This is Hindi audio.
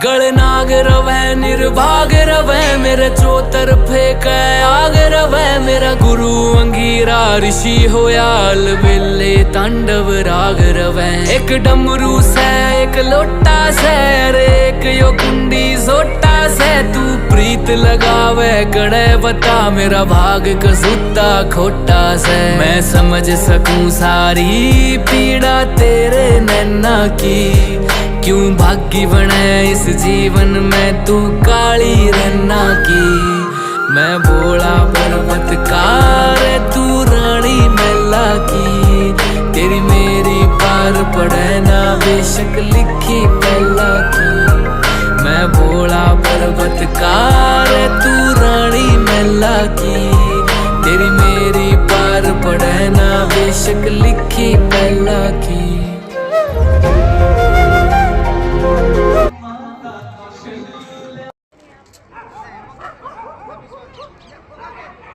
गणनाग रवै निर्भाग रवै मेरे चौतरफे कै आग रवै मेरा गुरु अंगीरा ऋषि होया अलबेले तांडव राग रवै। एक डमरू से एक लोटा से अरे एक यो कुंडी सोटा से तू प्रीत लगावे कड़े बता मेरा भाग कसूता खोटा से। मैं समझ सकूं सारी पीड़ा तेरे नैना की, क्यों भागी बने इस जीवन में तू काली रन्ना की। मैं भोला पर्वतकार तू रानी मैला की, तेरी मेरी पार पड़े ना बेशक लिखी पहला की।